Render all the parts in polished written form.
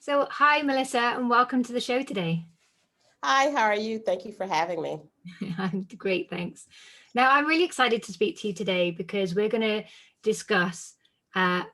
So, hi, Melissa, and welcome to the show today. Hi, how are you? Thank you for having me. I'm great, thanks. Now, I'm really excited to speak to you today because we're going to discuss uh,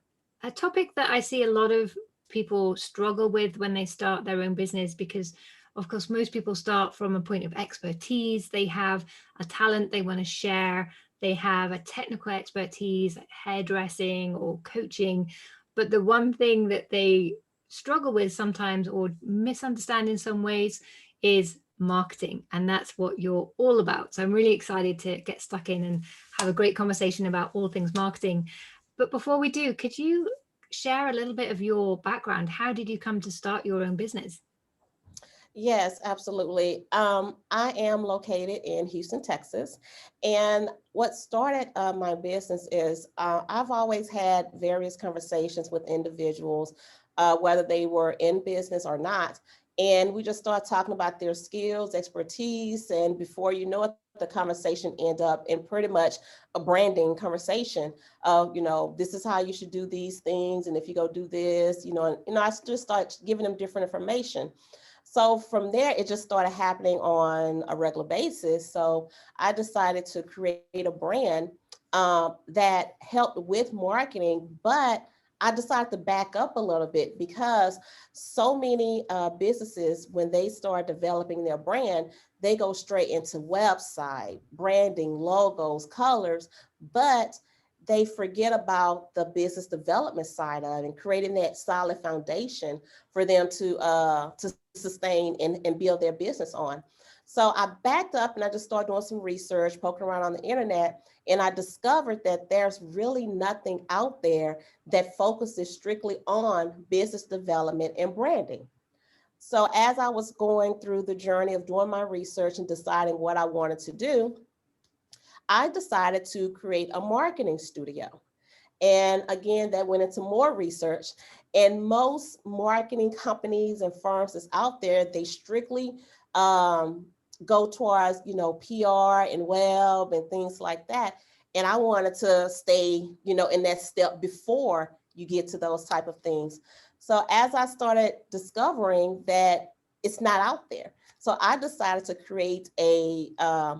a topic that I see a lot of people struggle with when they start their own business because, of course, most people start from a point of expertise. They have a talent they want to share, they have a technical expertise, like hairdressing or coaching. But the one thing that they struggle with sometimes or misunderstand in some ways is marketing. And that's what you're all about. So I'm really excited to get stuck in and have a great conversation about all things marketing. But before we do, could you share a little bit of your background? How did you come to start your own business? Yes, absolutely. I am located in Houston, Texas. And what started my business is I've always had various conversations with individuals, whether they were in business or not. And we just start talking about their skills, expertise, and before you know it, the conversation end up in pretty much a branding conversation of, this is how you should do these things, and if you go do this, I just start giving them different information. So from there, it just started happening on a regular basis. So I decided to create a brand that helped with marketing, but I decided to back up a little bit because so many businesses, when they start developing their brand, they go straight into website, branding, logos, colors, but they forget about the business development side of it and creating that solid foundation for them to sustain and build their business on. So I backed up and I just started doing some research, poking around on the internet, and I discovered that there's really nothing out there that focuses strictly on business development and branding. So as I was going through the journey of doing my research and deciding what I wanted to do, I decided to create a marketing studio. And again, that went into more research. And most marketing companies and firms that's out there, they strictly um, go towards, PR and web and things like that. And I wanted to stay, in that step before you get to those type of things. So as I started discovering that it's not out there, so I decided to create a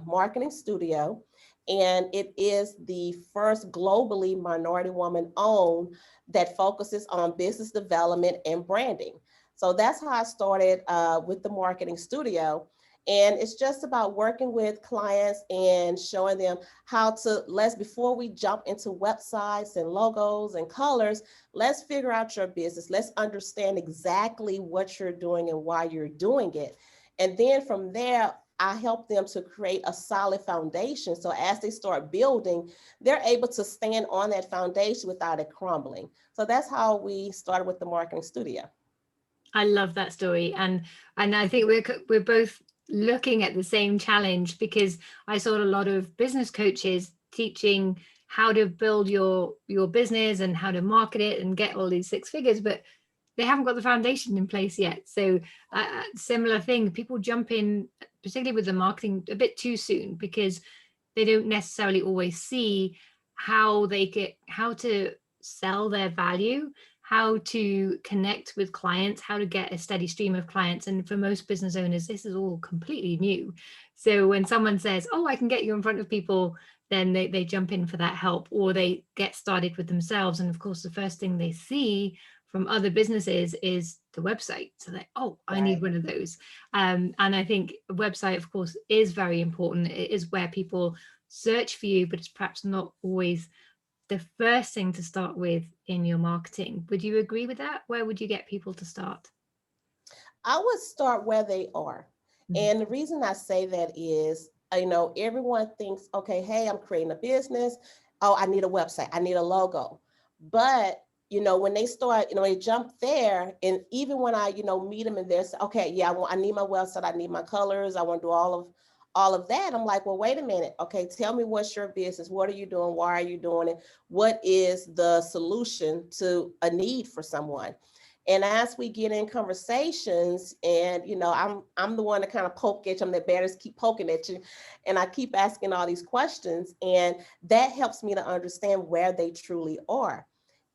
marketing studio, and it is the first globally minority woman owned that focuses on business development and branding. So that's how I started with the marketing studio. And it's just about working with clients and showing them how to, before we jump into websites and logos and colors, let's figure out your business. Let's understand exactly what you're doing and why you're doing it. And then from there, I help them to create a solid foundation. So as they start building, they're able to stand on that foundation without it crumbling. So that's how we started with the marketing studio. I love that story, and I think we're both looking at the same challenge because I saw a lot of business coaches teaching how to build your business and how to market it and get all these six figures, but they haven't got the foundation in place yet. So similar thing, people jump in, particularly with the marketing, a bit too soon because they don't necessarily always see how to sell their value, how to connect with clients, how to get a steady stream of clients. And for most business owners, this is all completely new. So when someone says, oh, I can get you in front of people, then they jump in for that help, or they get started with themselves. And of course, the first thing they see from other businesses is the website. So they, oh, I need Right. one of those. And I think a website, of course, is very important. It is where people search for you, but it's perhaps not always the first thing to start with in your marketing. Would you agree with that? Where would you get people to start? I would start where they are. Mhm. And the reason I say that is, everyone thinks, okay, hey, I'm creating a business. Oh, I need a website. I need a logo. But, when they start, they jump there. And even when I, meet them and they're saying, okay, yeah, I need my website. I need my colors. I want to do all of that. I'm like, well, wait a minute. Okay, tell me what's your business? What are you doing? Why are you doing it? What is the solution to a need for someone? And as we get in conversations, and I'm the one that kind of poke at you, I'm the bears keep poking at you, and I keep asking all these questions, and that helps me to understand where they truly are.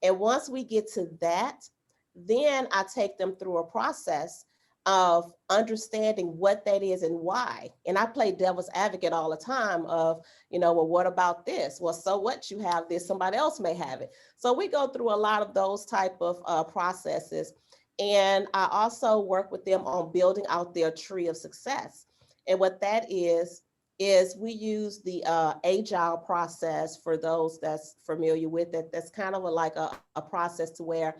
And once we get to that, then I take them through a process of understanding what that is and why. And I play devil's advocate all the time of, well, what about this? Well, so what, you have this, somebody else may have it. So we go through a lot of those type of processes. And I also work with them on building out their tree of success. And what that is we use the agile process. For those that's familiar with it, that's kind of like a process to where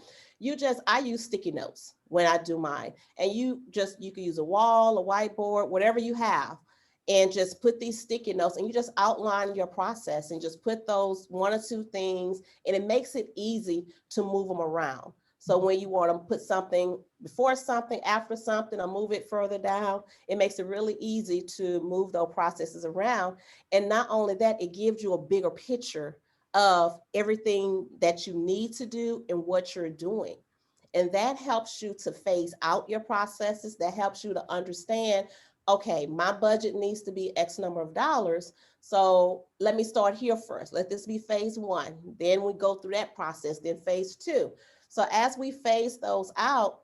I use sticky notes when I do mine, and you can use a wall, a whiteboard, whatever you have, and just put these sticky notes, and you just outline your process and just put those one or two things, and it makes it easy to move them around. So when you want to put something before something, after something, or move it further down, it makes it really easy to move those processes around. And not only that, it gives you a bigger picture of everything that you need to do and what you're doing. And that helps you to phase out your processes. That helps you to understand, okay, my budget needs to be X number of dollars. So let me start here first. Let this be phase one. Then we go through that process, then phase two. So as we phase those out,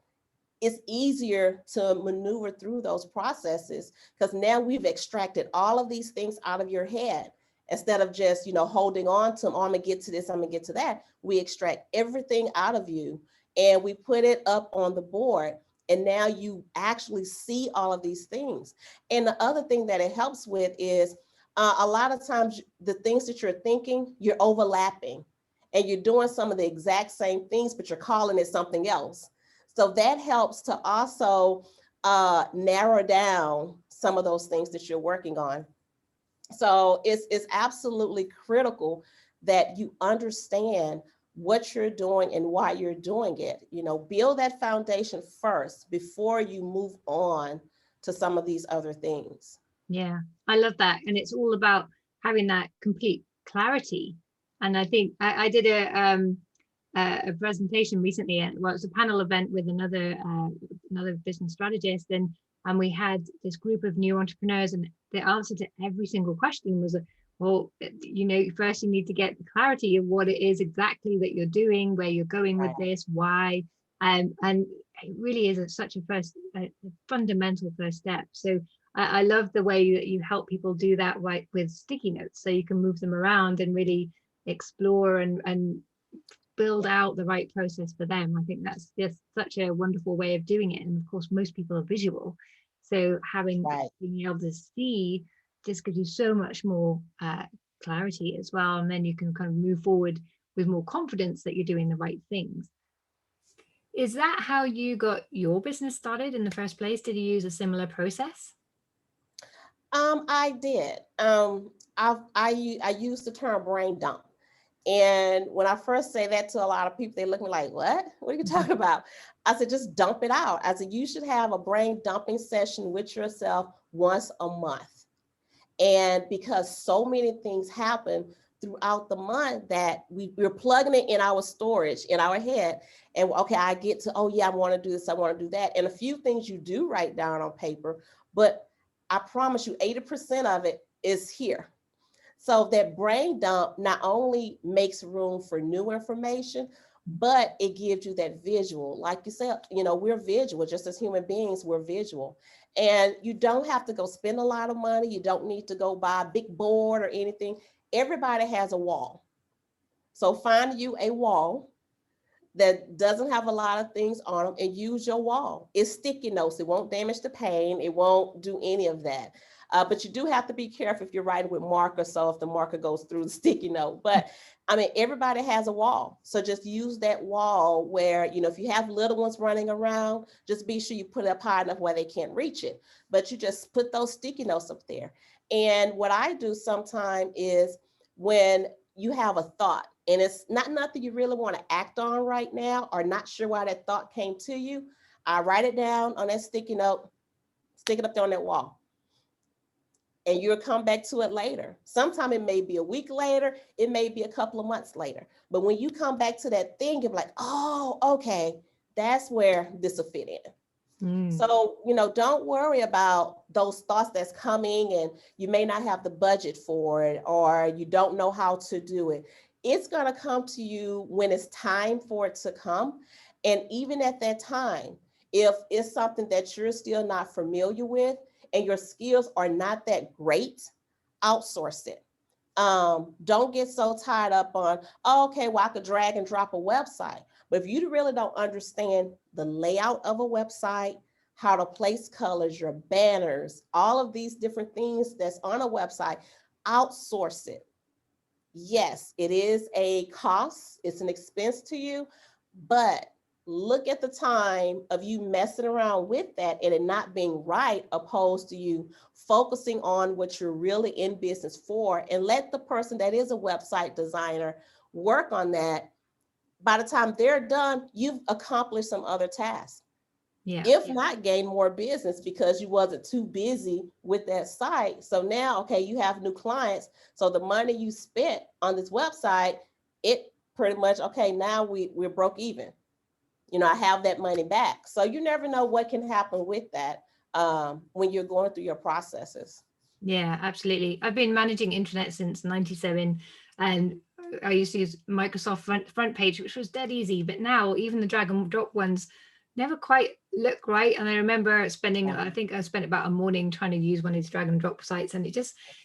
it's easier to maneuver through those processes, because now we've extracted all of these things out of your head. Instead of just, holding on to them, oh, I'm gonna get to this, I'm gonna get to that. We extract everything out of you and we put it up on the board. And now you actually see all of these things. And the other thing that it helps with is a lot of times the things that you're thinking, you're overlapping and you're doing some of the exact same things, but you're calling it something else. So that helps to also narrow down some of those things that you're working on. So it's absolutely critical that you understand what you're doing and why you're doing it. Build that foundation first before you move on to some of these other things. Yeah, I love that. And it's all about having that complete clarity. And I think I did a presentation recently, and well, it was a panel event with another business strategist, and we had this group of new entrepreneurs, and the answer to every single question was, well, first you need to get the clarity of what it is exactly that you're doing, where you're going with this, why, and it really is such a fundamental first step. So I love the way that you help people do that, right, with sticky notes, so you can move them around and really explore and build out the right process for them. I think that's just such a wonderful way of doing it. And of course, most people are visual, so being able to see just gives you so much more clarity as well, and then you can kind of move forward with more confidence that you're doing the right things. Is that how you got your business started in the first place? Did you use a similar process? I did. I use the term brain dump. And when I first say that to a lot of people, they look at me like, what? What are you talking about? I said, just dump it out. I said, you should have a brain dumping session with yourself once a month. And because so many things happen throughout the month that we're plugging it in our storage, in our head. And okay, I get to, oh yeah, I want to do this, I want to do that. And a few things you do write down on paper, but I promise you 80% of it is here. So that brain dump not only makes room for new information, but it gives you that visual. Like you said, we're visual, just as human beings, we're visual. And you don't have to go spend a lot of money. You don't need to go buy a big board or anything. Everybody has a wall. So find you a wall that doesn't have a lot of things on them and use your wall. It's sticky notes. It won't damage the pane. It won't do any of that. But you do have to be careful if you're writing with marker. So if the marker goes through the sticky note, but I mean, everybody has a wall. So just use that wall where, if you have little ones running around, just be sure you put it up high enough where they can't reach it. But you just put those sticky notes up there. And what I do sometimes is when you have a thought and it's not nothing you really want to act on right now, or not sure why that thought came to you, I write it down on that sticky note, stick it up there on that wall. And you'll come back to it later. Sometime it may be a week later, it may be a couple of months later. But when you come back to that thing, you're like, oh, okay, that's where this will fit in. So, don't worry about those thoughts that's coming and you may not have the budget for it, or you don't know how to do it. It's going to come to you when it's time for it to come. And even at that time, if it's something that you're still not familiar with and your skills are not that great, outsource it. Don't get so tied up on, oh, okay, well, I could drag and drop a website. But if you really don't understand the layout of a website, how to place colors, your banners, all of these different things that's on a website, outsource it. Yes, it is a cost, it's an expense to you, but look at the time of you messing around with that and it not being right, opposed to you focusing on what you're really in business for, and let the person that is a website designer work on that. By the time they're done, you've accomplished some other tasks. Yeah. If not, gain more business because you wasn't too busy with that site. So now, okay, you have new clients. So the money you spent on this website, it pretty much, okay, now we're broke even. I have that money back. So you never know what can happen with that when you're going through your processes. Yeah, absolutely. I've been managing internet since 97, and I used to use Microsoft front page, which was dead easy. But now even the drag and drop ones never quite look right. And I remember spending, I think I spent about a morning trying to use one of these drag and drop sites, and it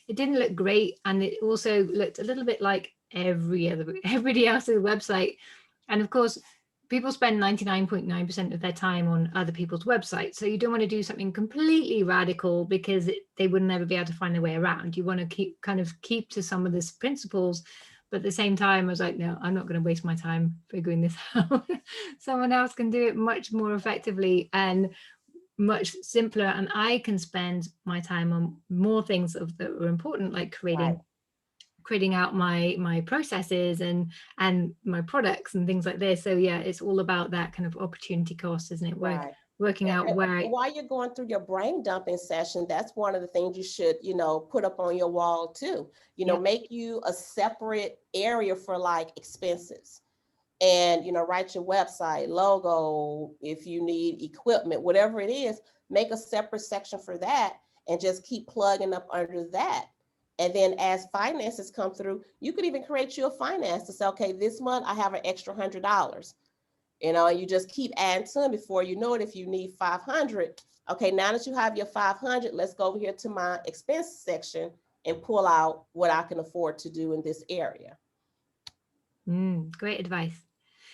didn't look great. And it also looked a little bit like everybody else's website. And of course, people spend 99.9% of their time on other people's websites. So you don't want to do something completely radical because they would never be able to find their way around. You want to keep to some of these principles. But at the same time, I was like, no, I'm not going to waste my time figuring this out. Someone else can do it much more effectively and much simpler. And I can spend my time on more things that are important, like creating out my processes and my products and things like this. So yeah, it's all about that kind of opportunity cost, isn't it? Right. Working out where While you're going through your brain dumping session, that's one of the things you should, put up on your wall too. Yeah. Make you a separate area for like expenses. And write your website logo, if you need equipment, whatever it is, make a separate section for that and just keep plugging up under that. And then as finances come through, you could even create you a finance to say, okay, this month I have an extra $100. And you just keep adding to them. Before you know it, if you need 500, okay, now that you have your 500, let's go over here to my expense section and pull out what I can afford to do in this area. Great advice.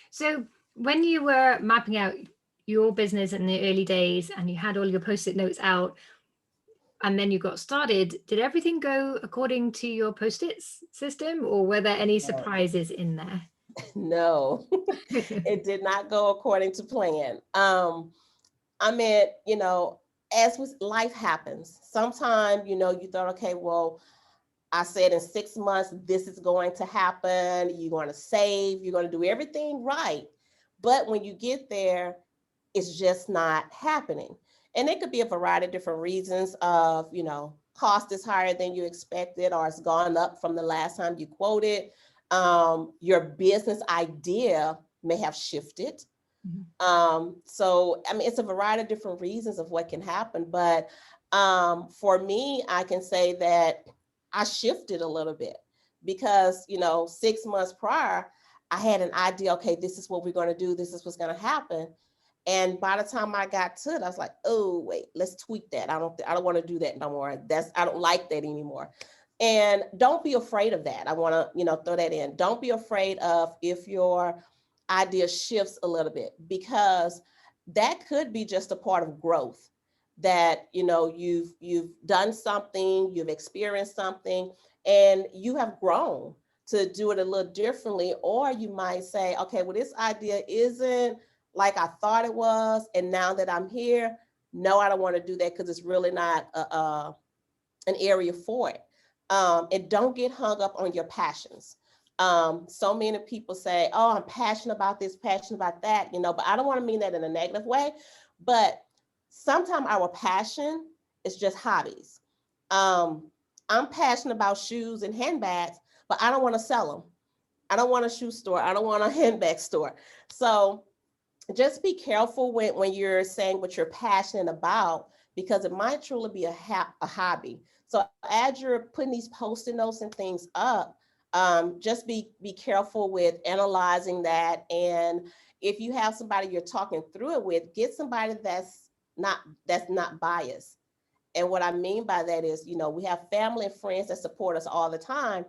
So when you were mapping out your business in the early days and you had all your post-it notes out and then you got started, did everything go according to your post-it system, or were there any surprises in there? No, it did not go according to plan. I mean, as with life happens, sometimes, you thought, okay, well, I said in 6 months, this is going to happen. You're going to save, you're going to do everything right. But when you get there, it's just not happening. And it could be a variety of different reasons of, cost is higher than you expected, or it's gone up from the last time you quoted. Your business idea may have shifted. So, I mean, it's a variety of different reasons of what can happen. But for me, I can say that I shifted a little bit because, 6 months prior, I had an idea, okay, this is what we're going to do. This is what's going to happen. And by the time I got to it, I was like, oh, wait, let's tweak that. I don't want to do that no more. I don't like that anymore. And don't be afraid of that. I want to, throw that in. Don't be afraid of if your idea shifts a little bit, because that could be just a part of growth, that, you've done something, you've experienced something, and you have grown to do it a little differently. Or you might say, okay, well, this idea isn't like I thought it was. And now that I'm here, no, I don't want to do that because it's really not an area for it. And don't get hung up on your passions. So many people say, oh, I'm passionate about this, passionate about that, but I don't want to mean that in a negative way. But sometimes our passion is just hobbies. I'm passionate about shoes and handbags, but I don't want to sell them. I don't want a shoe store. I don't want a handbag store. So just be careful when you're saying what you're passionate about, because it might truly be a hobby. So as you're putting these post-it notes and things up, just be careful with analyzing that. And If you have somebody you're talking through it with, get somebody that's not biased. And what I mean by that is, we have family and friends that support us all the time,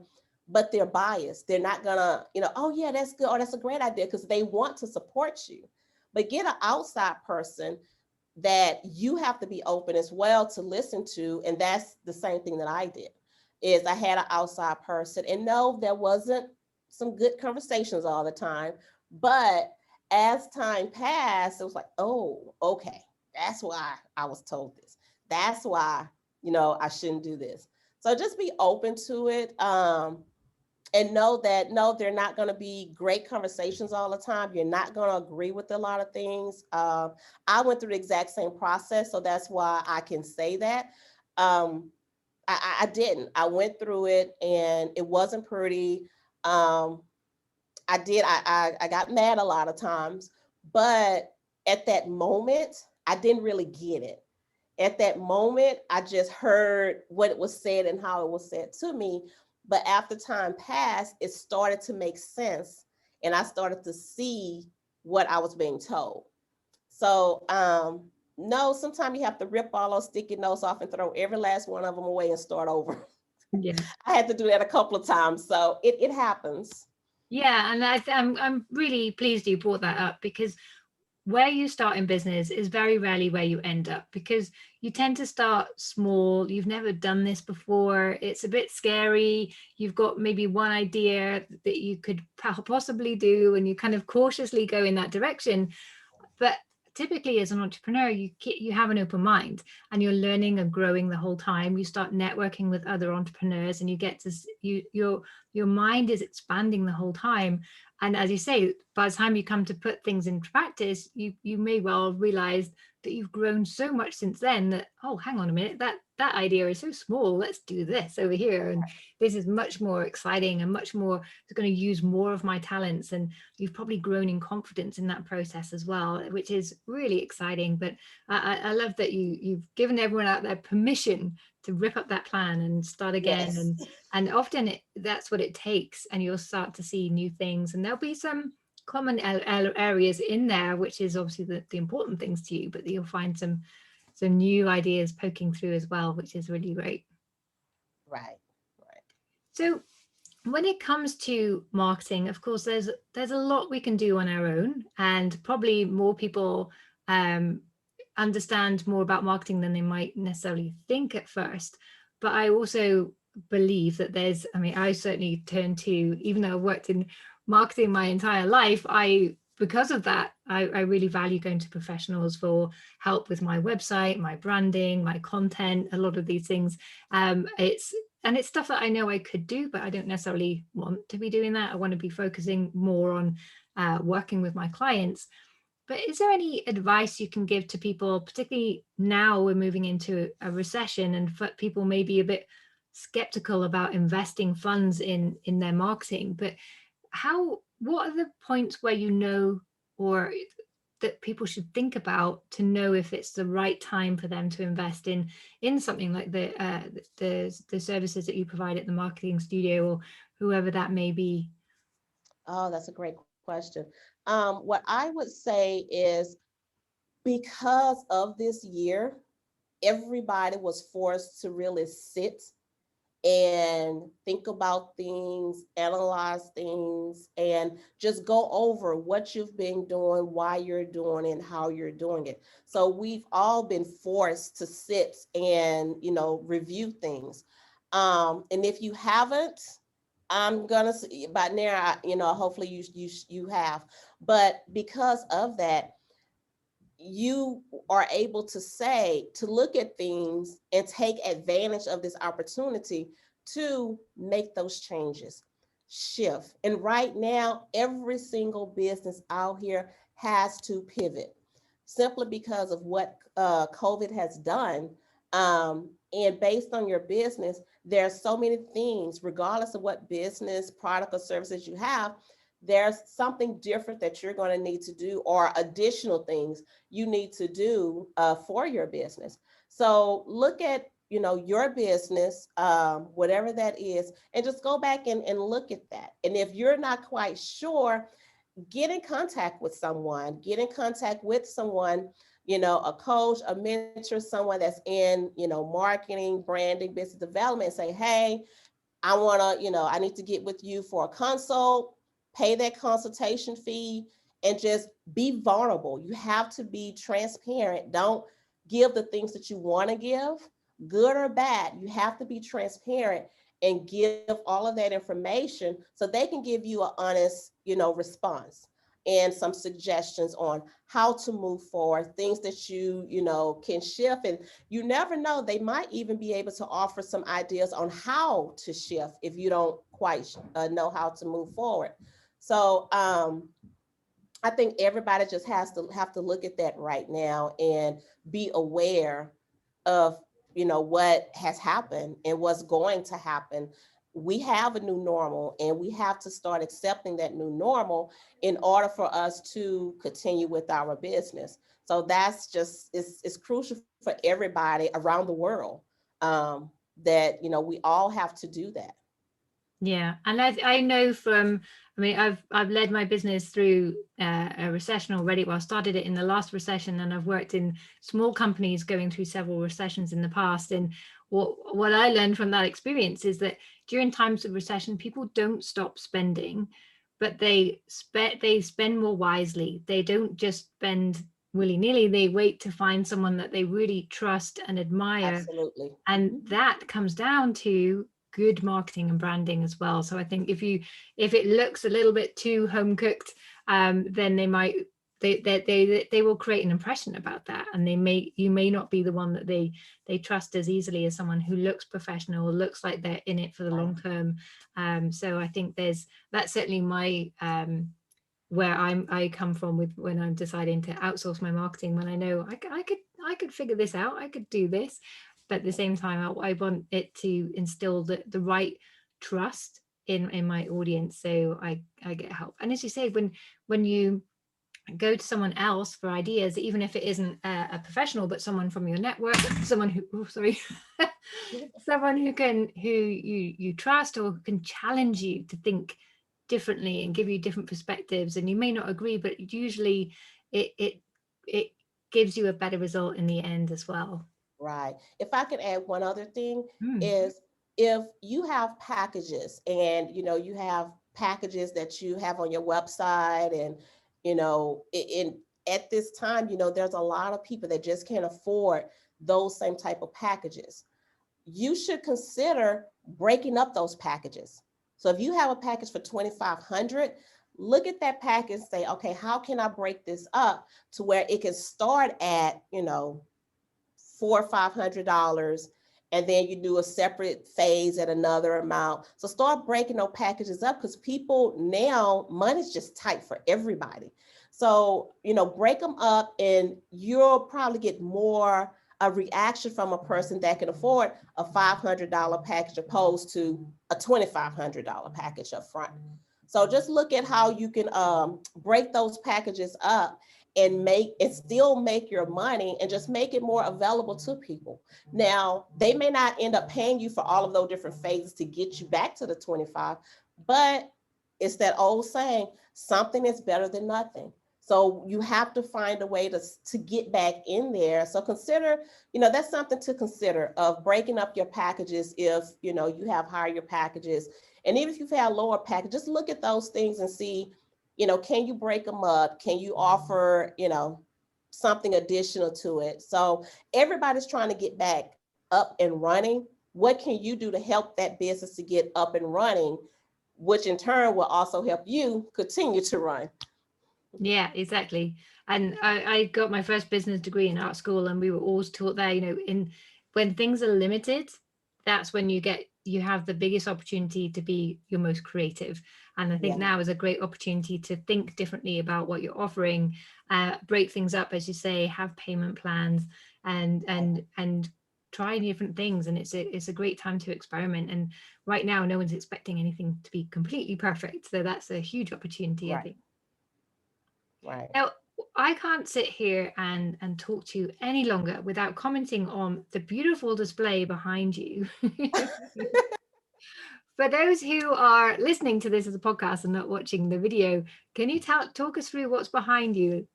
but they're biased. They're not gonna, oh yeah, that's good, or that's a great idea, because they want to support you. But get an outside person that you have to be open as well to listen to. And that's the same thing that I did, is I had an outside person. And no, there wasn't some good conversations all the time. But as time passed, it was like, oh, okay, that's why I was told this. That's why, I shouldn't do this. So just be open to it. And know that no, they're not going to be great conversations all the time. You're not going to agree with a lot of things. I went through the exact same process, so that's why I can say that. Um, I didn't. I went through it, and it wasn't pretty. Um, I got mad a lot of times, but at that moment, I didn't really get it. At that moment, I just heard what it was said and how it was said to me. But after time passed, it started to make sense. And I started to see what I was being told. So, no, sometimes you have to rip all those sticky notes off and throw every last one of them away and start over. Yeah. I had to do that a couple of times. So it happens. Yeah, and I'm really pleased you brought that up, because where you start in business is very rarely where you end up, because you tend to start small. You've never done this before. It's a bit scary. You've got maybe one idea that you could possibly do, and you kind of cautiously go in that direction. But typically as an entrepreneur, you have an open mind, and you're learning and growing the whole time. You start networking with other entrepreneurs, and you get to your mind is expanding the whole time. And as you say, by the time you come to put things into practice, you may well realize that you've grown so much since then, that, oh, hang on a minute, that idea is so small, let's do this over here, and this is much more exciting and much more, it's going to use more of my talents. And you've probably grown in confidence in that process as well, which is really exciting. But I love that you've given everyone out there permission to rip up that plan and start again. Yes. And often that's what it takes, and you'll start to see new things, and there'll be some common areas in there, which is obviously the important things to you, but you'll find some new ideas poking through as well, which is really great. Right. Right. So when it comes to marketing, of course, there's a lot we can do on our own, and probably more people um, understand more about marketing than they might necessarily think at first. But I also believe that I mean, I certainly turn to, even though I've worked in marketing my entire life, because of that, I really value going to professionals for help with my website, my branding, my content, a lot of these things. It's stuff that I know I could do, but I don't necessarily want to be doing that. I want to be focusing more on working with my clients. But is there any advice you can give to people, particularly now we're moving into a recession, and people may be a bit skeptical about investing funds in their marketing? But what are the points where or that people should think about to know if it's the right time for them to invest in something like the services that you provide at the marketing studio, or whoever that may be? Oh, that's a great question. What I would say is, because of this year, everybody was forced to really sit and think about things, analyze things, and just go over what you've been doing, why you're doing it, and how you're doing it. So we've all been forced to sit and, review things. And if you haven't, I'm gonna say by now, hopefully you have. But because of that, you are able to look at things and take advantage of this opportunity to make those changes, shift. And right now, every single business out here has to pivot, simply because of what COVID has done. And based on your business, there are so many things, regardless of what business, product, or services you have, there's something different that you're going to need to do, or additional things you need to do for your business. So look at, your business, whatever that is, and just go back and look at that. And if you're not quite sure, get in contact with someone, get in contact with someone, you know, a coach, a mentor, someone that's in, you know, marketing, branding, business development, and say, hey, I want to, you know, I need to get with you for a consult, pay that consultation fee, and just be vulnerable. You have to be transparent. Don't give the things that you want to give, good or bad. You have to be transparent and give all of that information so they can give you an honest, you know, response and some suggestions on how to move forward, things that you know, can shift. And you never know, they might even be able to offer some ideas on how to shift if you don't quite know how to move forward. So I think everybody just has to have to look at that right now and be aware of, you know, what has happened and what's going to happen. We have a new normal, and we have to start accepting that new normal in order for us to continue with our business. So that's just, it's crucial for everybody around the world, that, you know, we all have to do that. Yeah, and I know from, I mean, I've led my business through a recession already. Well, I started it in the last recession, and I've worked in small companies going through several recessions in the past. And what I learned from that experience is that during times of recession, people don't stop spending, but they spend more wisely. They don't just spend willy-nilly. They wait to find someone that they really trust and admire, Absolutely. and that comes down to good marketing and branding as well. So I think if it looks a little bit too home cooked, then they will create an impression about that, and you may not be the one that they trust as easily as someone who looks professional, looks like they're in it for the Right. long term. So I think that's certainly my where I come from with when I'm deciding to outsource my marketing, when I know I could figure this out, I could do this, but at the same time I want it to instill the right trust in my audience, so I get help. And as you say, when you go to someone else for ideas, even if it isn't a professional but someone from your network, someone who, oh, sorry, someone who you trust, or can challenge you to think differently and give you different perspectives, and you may not agree, but usually it gives you a better result in the end as well. Right. If I could add one other thing, Mm. is if you have packages, and you know, you have packages that you have on your website, and you know, in at this time, you know, there's a lot of people that just can't afford those same type of packages. You should consider breaking up those packages. So if you have a package for 2,500, look at that package and say, okay, how can I break this up to where it can start at, you know, $400 or $500, and then you do a separate phase at another amount. So start breaking those packages up, because people now, money's just tight for everybody. So, you know, break them up, and you'll probably get more a reaction from a person that can afford a $500 package opposed to a $2,500 package up front. So just look at how you can break those packages up and make it still make your money, and just make it more available to people. Now, they may not end up paying you for all of those different phases to get you back to the 25, but it's that old saying, something is better than nothing. So you have to find a way to get back in there. So consider, you know, that's something to consider, of breaking up your packages if, you know, you have higher packages. And even if you've had lower packages, just look at those things and see, you know, can you break them up? Can you offer, you know, something additional to it? So everybody's trying to get back up and running. What can you do to help that business to get up and running, which in turn will also help you continue to run? Yeah, exactly. And I got my first business degree in art school, and we were always taught there, in when things are limited, that's when you have the biggest opportunity to be your most creative. And I think Yeah, now is a great opportunity to think differently about what you're offering, break things up, as you say, have payment plans, and right, try different things. And it's a great time to experiment. And right now, no one's expecting anything to be completely perfect, so that's a huge opportunity, I right, think. right. Now, I can't sit here and talk to you any longer without commenting on the beautiful display behind you. For those who are listening to this as a podcast and not watching the video, can you talk us through what's behind you?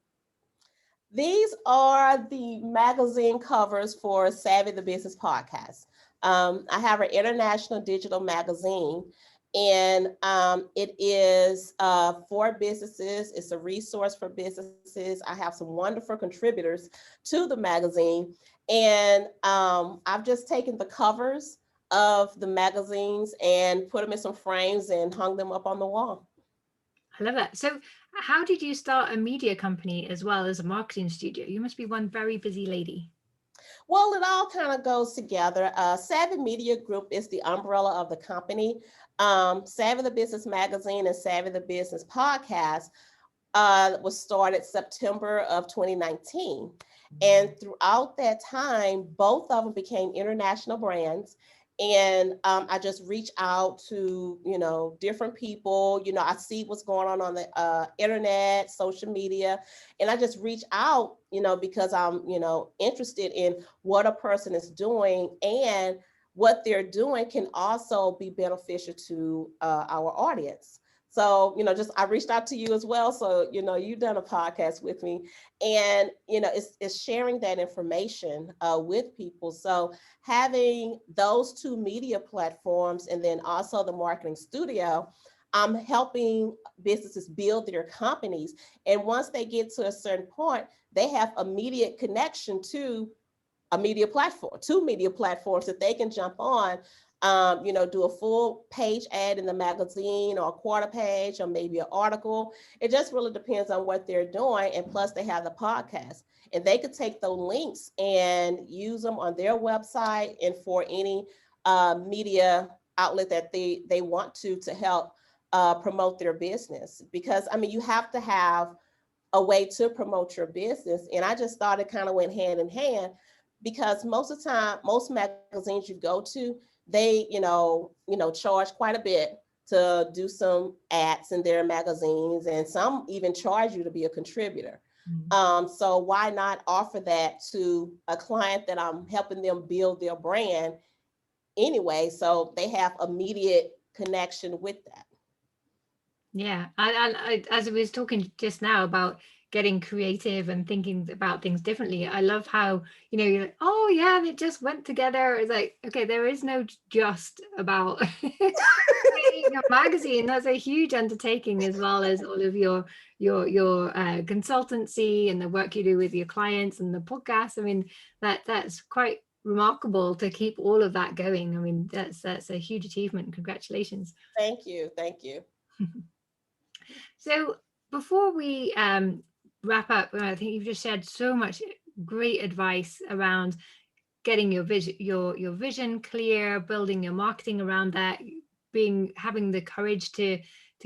These are the magazine covers for Savvy the Business podcast. I have an international digital magazine, and it is for businesses. It's a resource for businesses. I have some wonderful contributors to the magazine, and I've just taken the covers of the magazines and put them in some frames and hung them up on the wall. I love that. So, how did you start a media company as well as a marketing studio? You must be one very busy lady. Well, it all kind of goes together. Savvy Media Group is the umbrella of the company. Savvy the Business Magazine and Savvy the Business Podcast was started September of 2019. And throughout that time, both of them became international brands. And I just reach out to, different people. I see what's going on the internet, social media, and I just reach out, because I'm, interested in what a person is doing, and what they're doing can also be beneficial to our audience. So, just I reached out to you as well. So, you've done a podcast with me, and, it's sharing that information with people. So having those two media platforms and then also the marketing studio, I'm helping businesses build their companies. And once they get to a certain point, they have immediate connection to a media platform, two media platforms that they can jump on, do a full page ad in the magazine or a quarter page or maybe an article. It just really depends on what they're doing. And plus they have the podcast, and they could take those links and use them on their website and for any media outlet that they want to help promote their business. Because you have to have a way to promote your business. And I just thought it kind of went hand in hand, because most of the time, most magazines you go to, they, charge quite a bit to do some ads in their magazines, and some even charge you to be a contributor. So why not offer that to a client that I'm helping them build their brand anyway, so they have immediate connection with that. Yeah, as I was talking just now about getting creative and thinking about things differently, I love how, you're like, oh yeah, they just went together. It's like, okay, there is no just about creating a magazine. That's a huge undertaking, as well as all of your consultancy and the work you do with your clients and the podcast. That's quite remarkable to keep all of that going. That's a huge achievement. Congratulations. Thank you. Thank you. So before we wrap up, I think you've just shared so much great advice around getting your vision clear, building your marketing around that, having the courage to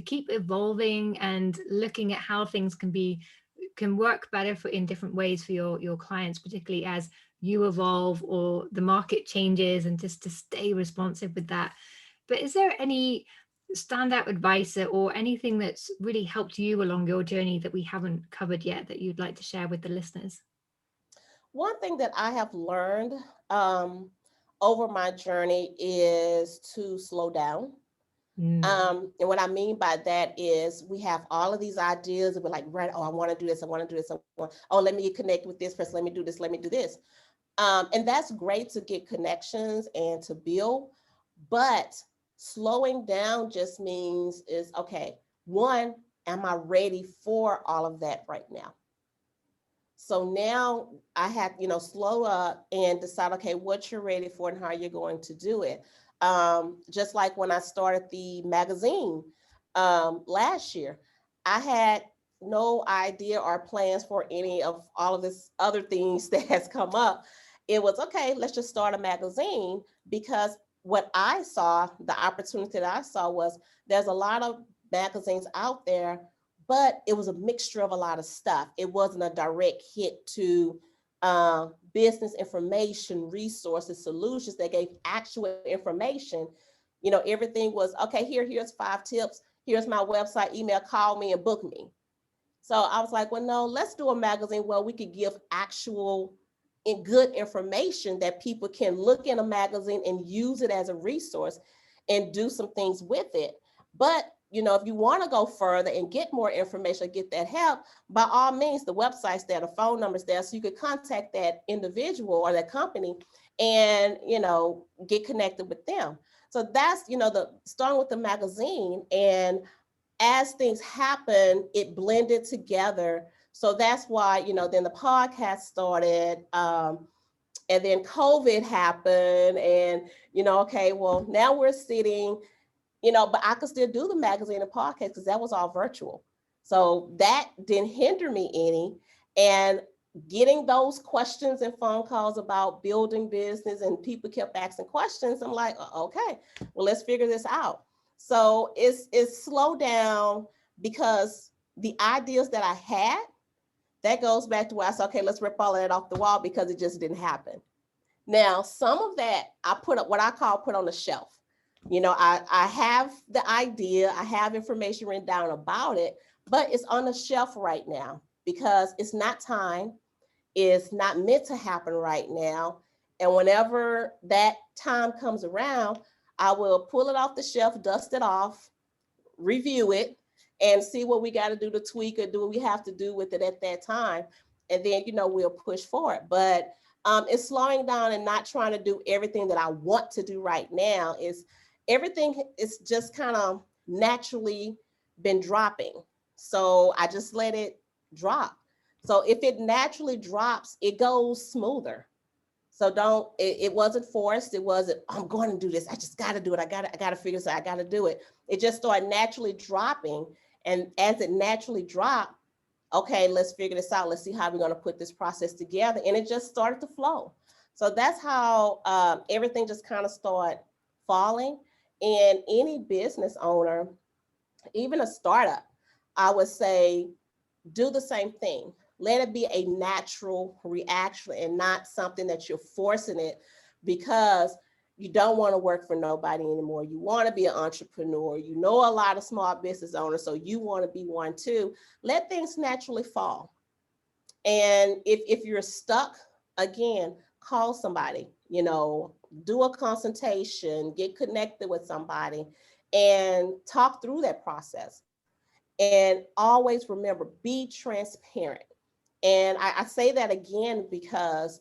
keep evolving and looking at how things can work better in different ways for your clients, particularly as you evolve or the market changes, and just to stay responsive with that. But is there any standout advice or anything that's really helped you along your journey that we haven't covered yet that you'd like to share with the listeners? One thing that I have learned over my journey is to slow down. And what I mean by that is, we have all of these ideas and we're like, right, oh, I want to do this, I want to do this, oh, let me connect with this person, let me do this, let me do this. And that's great to get connections and to build, but slowing down just means is, okay, one, am I ready for all of that right now? So now I had, slow up and decide, okay, what you're ready for and how you're going to do it. Just like when I started the magazine last year, I had no idea or plans for any of all of this other things that has come up. It was, okay, let's just start a magazine, because what I saw, the opportunity that I saw was, there's a lot of magazines out there, but it was a mixture of a lot of stuff. It wasn't a direct hit to business information, resources, solutions that gave actual information. Everything was, okay, here's 5 tips. Here's my website, email, call me and book me. So I was like, well, no, let's do a magazine where we could give actual and good information that people can look in a magazine and use it as a resource. and do some things with it. But if you want to go further and get more information, get that help, by all means, the website's there, the phone number's there, so you could contact that individual or that company and get connected with them. So that's the starting with the magazine, and as things happen, it blended together. So that's why then the podcast started, and then COVID happened, and okay, well, now we're sitting, but I could still do the magazine and podcast because that was all virtual. So that didn't hinder me any. And getting those questions and phone calls about building business, and people kept asking questions, I'm like, okay, well, let's figure this out. So it's slowed down because the ideas that I had, that goes back to where I said, okay, let's rip all of that off the wall because it just didn't happen. Now, some of that I put up, what I call put on the shelf. I have the idea, I have information written down about it, but it's on the shelf right now because it's not time. It's not meant to happen right now. And whenever that time comes around, I will pull it off the shelf, dust it off, review it, and see what we got to do to tweak or do what we have to do with it at that time. And then, we'll push forward. But it's slowing down and not trying to do everything that I want to do right now. Everything is just kind of naturally been dropping. So I just let it drop. So if it naturally drops, it goes smoother. So it wasn't forced. It wasn't, I'm going to do this. I just got to do it. I got to figure this out. I got to do it. It just started naturally dropping. And as it naturally dropped, okay, let's figure this out. Let's see how we're going to put this process together. And it just started to flow. So that's how everything just kind of started falling. And any business owner, even a startup, I would say, do the same thing. Let it be a natural reaction and not something that you're forcing it because you don't want to work for nobody anymore. You want to be an entrepreneur. A lot of small business owners, so you want to be one too. Let things naturally fall. And if you're stuck, again, call somebody, do a consultation, get connected with somebody and talk through that process. And always remember, be transparent. And I say that again because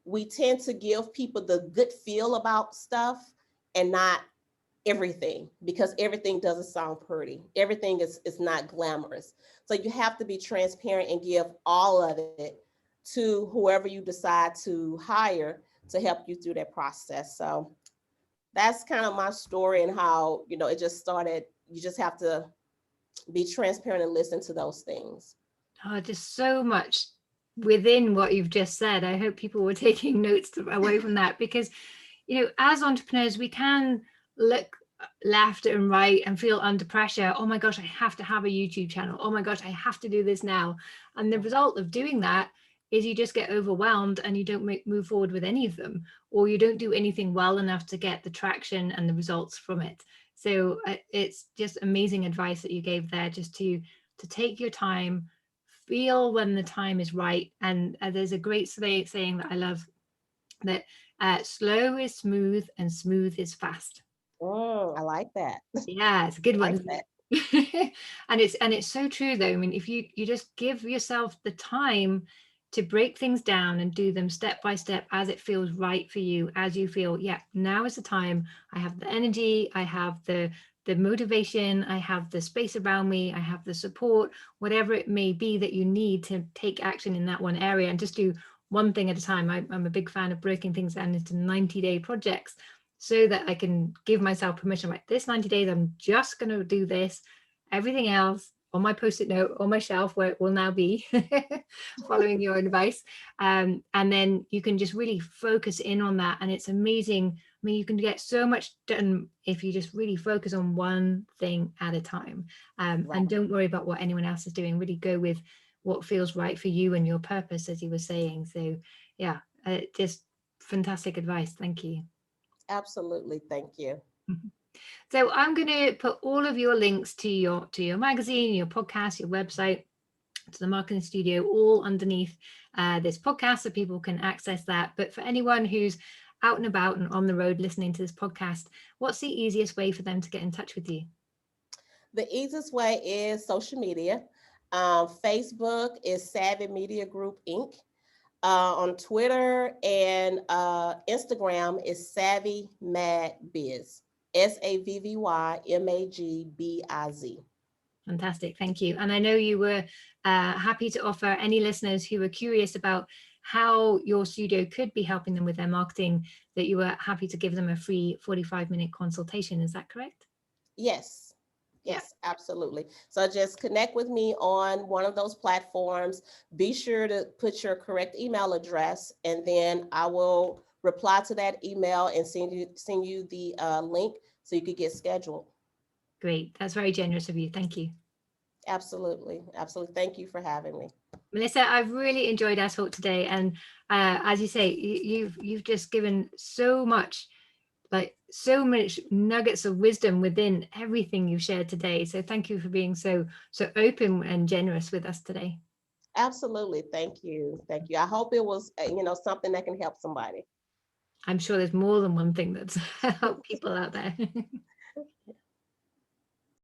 we tend to give people the good feel about stuff and not everything, because everything doesn't sound pretty. Everything is not glamorous. So you have to be transparent and give all of it to whoever you decide to hire to help you through that process. So that's kind of my story and how, it just started. You just have to be transparent and listen to those things. Oh, just so much within what you've just said. I hope people were taking notes away from that because, as entrepreneurs, we can look left and right and feel under pressure. Oh my gosh, I have to have a YouTube channel. Oh my gosh, I have to do this now. And the result of doing that is you just get overwhelmed and you don't move forward with any of them, or you don't do anything well enough to get the traction and the results from it. So it's just amazing advice that you gave there, just to take your time, feel when the time is right. And there's a great saying that I love, that slow is smooth and smooth is fast. I like that. Yeah, it's a good one, Like isn't it? And it's so true though. I mean, if you just give yourself the time to break things down and do them step by step as it feels right for you, as you feel, yeah, now is the time. I have the energy, I have the motivation, I have the space around me, I have the support, whatever it may be that you need to take action in that one area and just do one thing at a time. I'm a big fan of breaking things down into 90-day projects so that I can give myself permission, like this 90 days, I'm just going to do this. Everything else on my post-it note on my shelf, where it will now be, following your advice. And then you can just really focus in on that. And it's amazing. I mean, you can get so much done if you just really focus on one thing at a time, Right. and don't worry about what anyone else is doing. Really go with what feels right for you and your purpose, as you were saying. So yeah, just fantastic advice. Thank you. Absolutely. Thank you. So I'm going to put all of your links to your magazine, your podcast, your website, to the Marketing Studio, all underneath this podcast, so people can access that. But for anyone who's out and about and on the road listening to this podcast, what's the easiest way for them to get in touch with you? The easiest way is social media. Facebook is Savvy Media Group Inc. On Twitter and Instagram is Savvy Mad Biz. SAVVYMAGBIZ. Fantastic, thank you. And I know you were happy to offer any listeners who were curious about how your studio could be helping them with their marketing, that you were happy to give them a free 45-minute consultation. Is that correct? Yes. Yeah. Yes, absolutely. So just connect with me on one of those platforms. Be sure to put your correct email address, and then I will reply to that email and send you the link so you could get scheduled. Great. That's very generous of you. Thank you. Absolutely. Absolutely. Thank you for having me. Melissa, I've really enjoyed our talk today. And as you say, you've just given so much, like so much nuggets of wisdom within everything you've shared today. So thank you for being so open and generous with us today. Absolutely. Thank you. Thank you. I hope it was, something that can help somebody. I'm sure there's more than one thing that's helped people out there.